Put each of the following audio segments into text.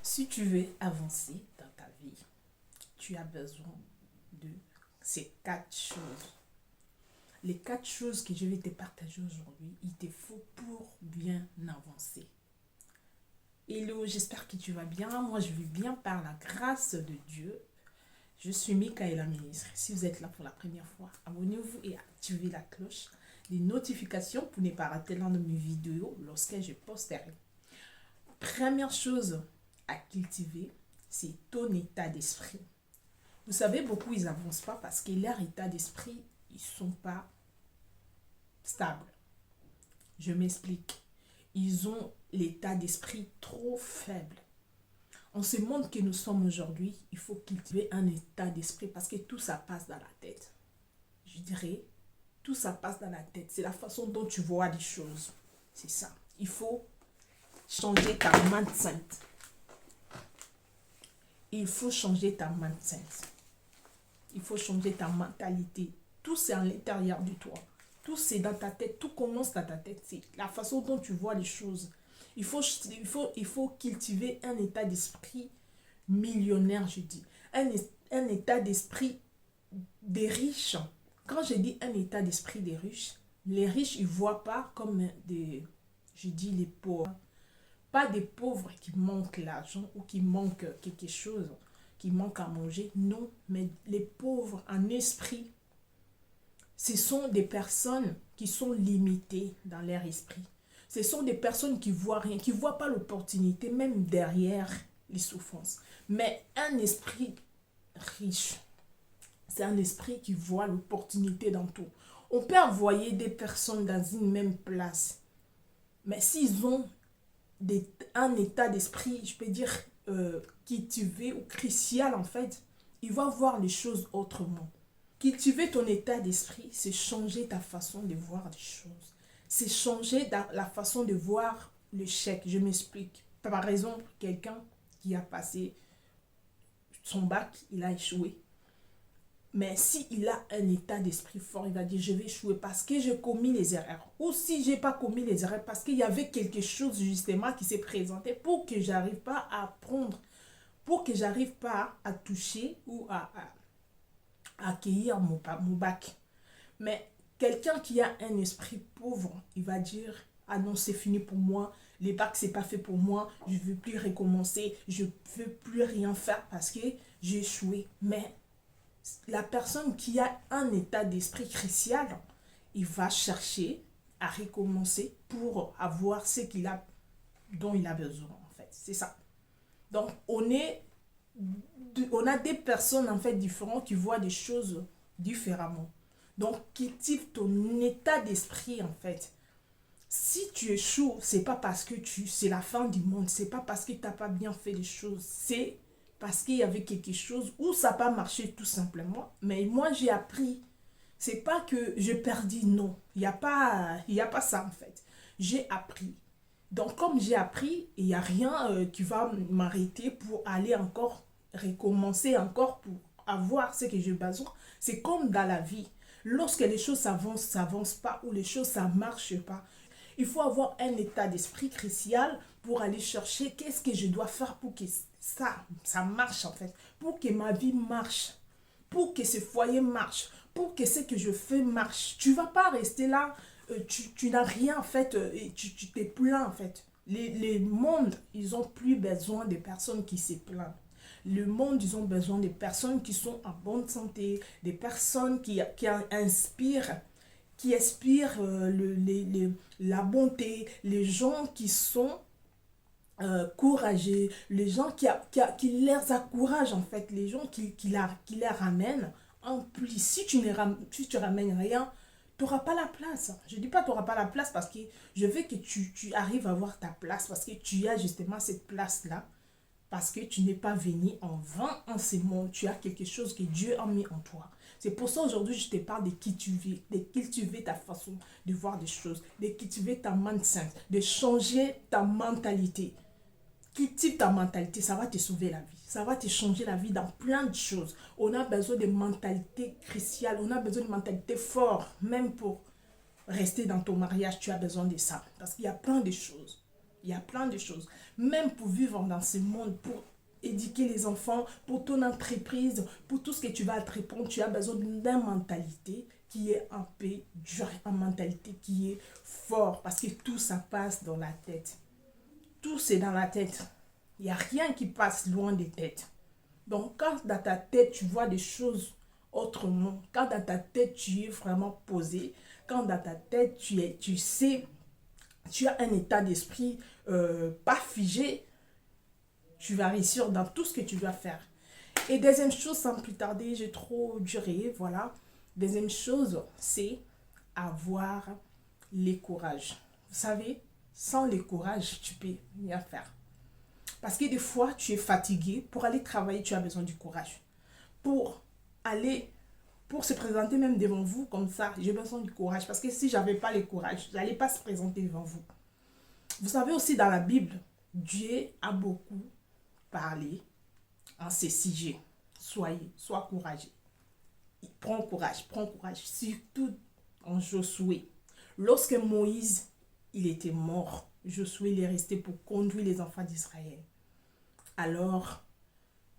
Si tu veux avancer dans ta vie, tu as besoin de ces quatre choses. Les quatre choses que je vais te partager aujourd'hui, il te faut pour bien avancer. Hello, j'espère que tu vas bien. Moi, je vais bien par la grâce de Dieu. Je suis Michaela Ministre. Si vous êtes là pour la première fois, abonnez-vous et activez la cloche des notifications pour ne pas rater l'un de mes vidéos lorsque je posterai. Première chose à cultiver, c'est ton état d'esprit. Vous savez, beaucoup, ils n'avancent pas parce que leur état d'esprit, ils ne sont pas stables. Je m'explique. Ils ont l'état d'esprit trop faible. En ce monde que nous sommes aujourd'hui, il faut cultiver un état d'esprit parce que tout ça passe dans la tête. Je dirais, tout ça passe dans la tête. C'est la façon dont tu vois les choses. C'est ça. Il faut changer ta mindset. Il faut changer ta mindset. Il faut changer ta mentalité. Tout c'est à l'intérieur de toi. Tout c'est dans ta tête. Tout commence dans ta tête. C'est la façon dont tu vois les choses. Il faut cultiver un état d'esprit millionnaire, je dis. Un état d'esprit des riches. Quand je dis un état d'esprit des riches, les riches, ils ne voient pas comme des, je dis les pauvres. Pas des pauvres qui manquent l'argent ou qui manquent quelque chose, qui manquent à manger. Non, mais les pauvres en esprit, ce sont des personnes qui sont limitées dans leur esprit. Ce sont des personnes qui voient rien, qui ne voient pas l'opportunité, même derrière les souffrances. Mais un esprit riche, c'est un esprit qui voit l'opportunité dans tout. On peut envoyer des personnes dans une même place, mais s'ils ont un état d'esprit, je peux dire, cultivé ou crucial en fait, il va voir les choses autrement. Cultiver ton état d'esprit, c'est changer ta façon de voir les choses. C'est changer la façon de voir l'échec. Je m'explique. Par exemple, quelqu'un qui a passé son bac, il a échoué. Mais s'il a un état d'esprit fort, il va dire, je vais échouer parce que j'ai commis les erreurs. Ou si je n'ai pas commis les erreurs, parce qu'il y avait quelque chose justement qui s'est présenté pour que je n'arrive pas à apprendre, pour que je n'arrive pas à toucher ou à accueillir mon bac. Mais quelqu'un qui a un esprit pauvre, il va dire, ah non, c'est fini pour moi, les bacs, c'est pas fait pour moi, je ne veux plus recommencer, je ne veux plus rien faire parce que j'ai échoué. Mais la personne qui a un état d'esprit crucial, il va chercher à recommencer pour avoir ce qu'il a, dont il a besoin en fait. C'est ça. Donc on a des personnes en fait différentes qui voient des choses différemment. Donc cultive ton état d'esprit en fait. Si tu échoues, c'est pas parce que c'est la fin du monde, c'est pas parce que tu n'as pas bien fait les choses, c'est parce qu'il y avait quelque chose où ça n'a pas marché tout simplement. Mais moi, j'ai appris. C'est pas que je perdis, non. Il y a pas ça en fait. J'ai appris. Donc, comme j'ai appris, il n'y a rien qui va m'arrêter pour aller encore recommencer, encore pour avoir ce que j'ai besoin. C'est comme dans la vie. Lorsque les choses s'avancent pas, ou les choses ça marche pas, il faut avoir un état d'esprit crucial pour aller chercher qu'est-ce que je dois faire pour que ça marche en fait, pour que ma vie marche, pour que ce foyer marche, pour que ce que je fais marche. Tu ne vas pas rester là, tu n'as rien en fait, et tu te plains en fait. Les mondes, ils n'ont plus besoin de personnes qui se plaignent. Le monde, ils ont besoin de personnes qui sont en bonne santé, des personnes qui inspirent, la bonté, les gens qui sont courageux, les gens qui les encouragent en fait, les gens qui les ramènent. En plus, si tu ramènes rien, tu n'auras pas la place. Je ne dis pas que tu n'auras pas la place parce que je veux que tu arrives à avoir ta place parce que tu as justement cette place-là. Parce que tu n'es pas venu en vain en ce monde. Tu as quelque chose que Dieu a mis en toi. C'est pour ça aujourd'hui je te parle de cultiver ta façon de voir des choses, de cultiver ta mindset, de changer ta mentalité. Cultive ta mentalité, ça va te sauver la vie. Ça va te changer la vie dans plein de choses. On a besoin de mentalité cruciale, on a besoin de mentalité forte. Même pour rester dans ton mariage, tu as besoin de ça. Parce qu'il y a plein de choses. Il y a plein de choses. Même pour vivre dans ce monde, pour éduquer les enfants, pour ton entreprise, pour tout ce que tu vas entreprendre, tu as besoin d'une mentalité qui est un peu dure, une mentalité qui est forte, parce que tout ça passe dans la tête. Tout c'est dans la tête. Il n'y a rien qui passe loin des têtes. Donc quand dans ta tête tu vois des choses autrement, quand dans ta tête tu es vraiment posé, quand dans ta tête tu sais, tu as un état d'esprit pas figé, tu vas réussir dans tout ce que tu dois faire. Et deuxième chose, sans plus tarder, j'ai trop duré, voilà. Deuxième chose, c'est avoir le courage. Vous savez, sans le courage, tu peux rien faire. Parce que des fois, tu es fatigué. Pour aller travailler, tu as besoin du courage. Pour aller, pour se présenter même devant vous comme ça, j'ai besoin du courage. Parce que si je n'avais pas le courage, je n'allais pas se présenter devant vous. Vous savez aussi dans la Bible, Dieu a beaucoup parlé en ces sujets. Sois courageux. Prends courage. Surtout en Josué. Lorsque Moïse, il était mort, Josué il est resté pour conduire les enfants d'Israël. Alors,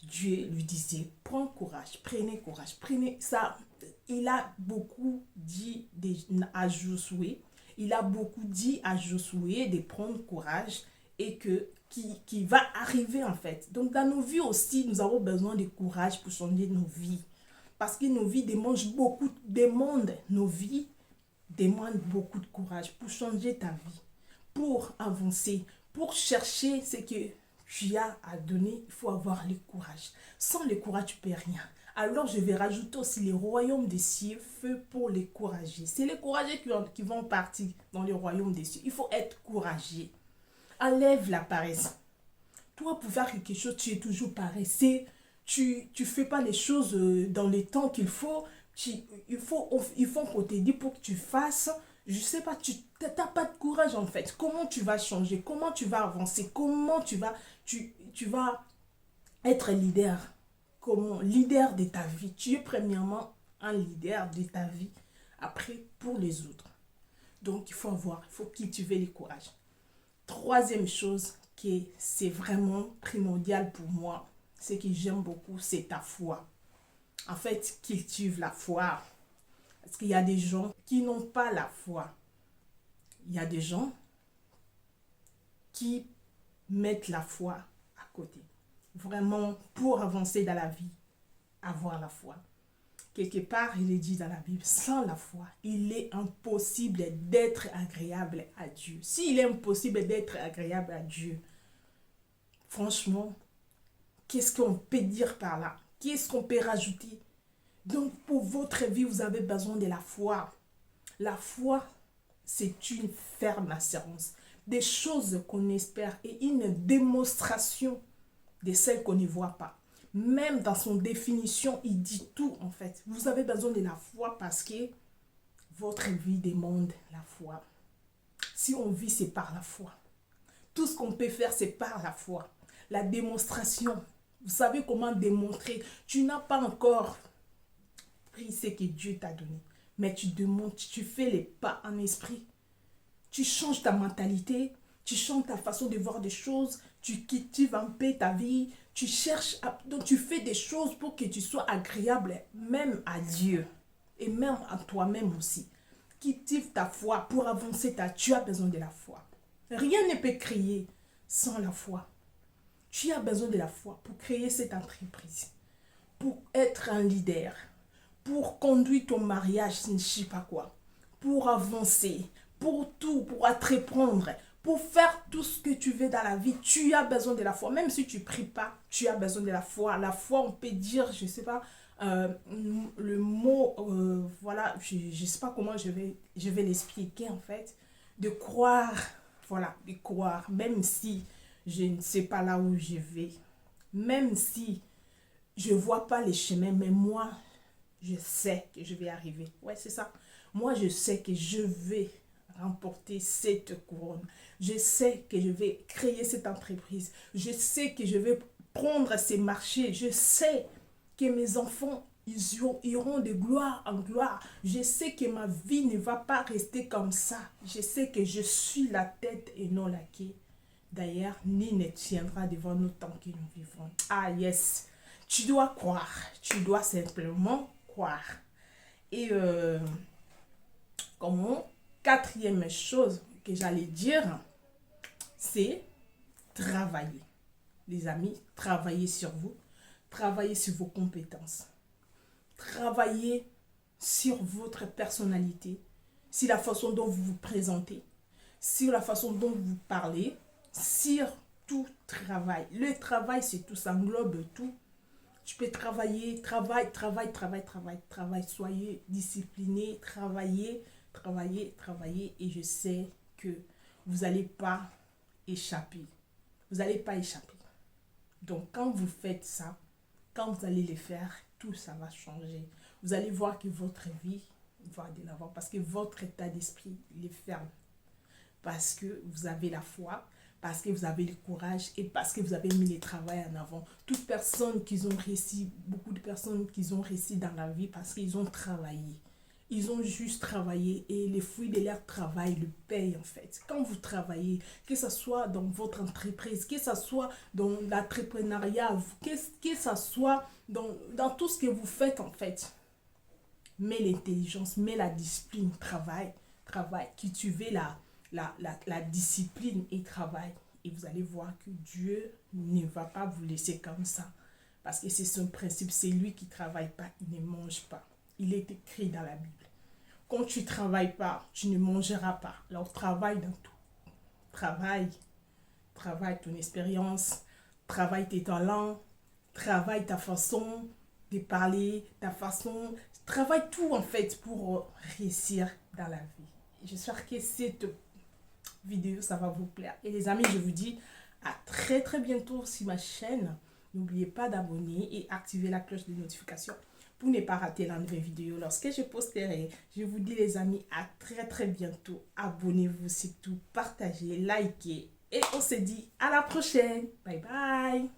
Dieu lui disait, prends courage, prenez ça. Il a beaucoup dit à Josué, de prendre courage et qui va arriver en fait. Donc dans nos vies aussi, nous avons besoin de courage pour changer nos vies. Parce que nos vies nos vies demandent beaucoup de courage pour changer ta vie, pour avancer, pour chercher ce que tu as à donner. Il faut avoir le courage. Sans le courage, tu ne peux rien. Alors je vais rajouter aussi les royaumes des cieux, feu pour les courageux. C'est les courageux qui vont partir dans le royaume des cieux. Il faut être courageux. Enlève la paresse. Toi, pour faire quelque chose, tu es toujours paresseux. Tu ne fais pas les choses dans le temps qu'il faut. Il faut qu'on te dise pour que tu fasses. Je ne sais pas, tu n'as pas de courage en fait. Comment tu vas changer? Comment tu vas avancer? Comment tu vas être leader? Comment? Leader de ta vie. Tu es premièrement un leader de ta vie. Après, pour les autres. Donc, il faut cultiver le courage. Troisième chose qui c'est vraiment primordial pour moi, c'est que j'aime beaucoup, c'est ta foi. En fait, cultive la foi. Parce qu'il y a des gens qui n'ont pas la foi. Il y a des gens qui mettent la foi à côté. Vraiment, pour avancer dans la vie, avoir la foi. Quelque part, il est dit dans la Bible, sans la foi, il est impossible d'être agréable à Dieu. S'il est impossible d'être agréable à Dieu, franchement, qu'est-ce qu'on peut dire par là? Qu'est-ce qu'on peut rajouter? Donc, pour votre vie, vous avez besoin de la foi. La foi, c'est une ferme assurance. Des choses qu'on espère et une démonstration de celles qu'on ne voit pas. Même dans son définition, il dit tout en fait. Vous avez besoin de la foi parce que votre vie demande la foi. Si on vit, c'est par la foi. Tout ce qu'on peut faire, c'est par la foi. La démonstration. Vous savez comment démontrer. Tu n'as pas encore pris ce que Dieu t'a donné. Mais tu démontres, tu fais les pas en esprit. Tu changes ta mentalité. Tu changes ta façon de voir des choses. Tu cultives un peu ta vie. Tu cherches, donc tu fais des choses pour que tu sois agréable même à Dieu. Et même à toi-même aussi. Cultive ta foi pour avancer. Tu as besoin de la foi. Rien ne peut créer sans la foi. Tu as besoin de la foi pour créer cette entreprise. Pour être un leader. Pour conduire ton mariage, je ne sais pas quoi. Pour avancer. Pour tout, pour entreprendre. Pour faire tout ce que tu veux dans la vie, tu as besoin de la foi. Même si tu ne pries pas, tu as besoin de la foi. La foi, on peut dire, je ne sais pas, le mot, voilà, je ne sais pas comment je vais l'expliquer en fait. De croire, voilà, de croire, même si je ne sais pas là où je vais. Même si je ne vois pas les chemins, mais moi, je sais que je vais arriver. Ouais, c'est ça. Moi, je sais que je vais remporter cette couronne. Je sais que je vais créer cette entreprise. Je sais que je vais prendre ces marchés. Je sais que mes enfants iront de gloire en gloire. Je sais que ma vie ne va pas rester comme ça. Je sais que je suis la tête et non la queue. D'ailleurs, ni ne tiendra devant nous tant que nous vivrons. Ah yes, tu dois croire, tu dois simplement croire. Et comment, quatrième chose que j'allais dire, c'est travailler. Les amis, travaillez sur vous, travaillez sur vos compétences, travaillez sur votre personnalité, sur la façon dont vous vous présentez, sur la façon dont vous parlez, sur tout travail. Le travail, c'est tout, ça englobe tout. Tu peux travailler, travail. Soyez discipliné, travaillez. Et je sais que vous n'allez pas échapper. Vous n'allez pas échapper. Donc, quand vous faites ça, quand vous allez le faire, tout ça va changer. Vous allez voir que votre vie va de l'avant parce que votre état d'esprit il est ferme. Parce que vous avez la foi, parce que vous avez le courage et parce que vous avez mis le travail en avant. Toutes personnes qui ont réussi, beaucoup de personnes qui ont réussi dans la vie parce qu'ils ont travaillé. Ils ont juste travaillé et les fruits de leur travail le payent en fait. Quand vous travaillez, que ce soit dans votre entreprise, que ce soit dans l'entrepreneuriat, que ce soit dans tout ce que vous faites en fait, mais l'intelligence, mais la discipline, travail, cultivez la discipline et travail. Et vous allez voir que Dieu ne va pas vous laisser comme ça. Parce que c'est son principe, c'est lui qui ne travaille pas, il ne mange pas. Il est écrit dans la Bible. Quand tu ne travailles pas, tu ne mangeras pas. Alors travaille dans tout. Travaille ton expérience, travaille tes talents, travaille ta façon de parler, ta façon, travaille tout en fait pour réussir dans la vie. J'espère que cette vidéo, ça va vous plaire. Et les amis, je vous dis à très bientôt sur ma chaîne. N'oubliez pas d'abonner et activer la cloche de notification pour ne pas rater la nouvelle vidéo lorsque je posterai. Je vous dis les amis, à très bientôt. Abonnez-vous surtout, partagez, likez et on se dit à la prochaine. Bye bye.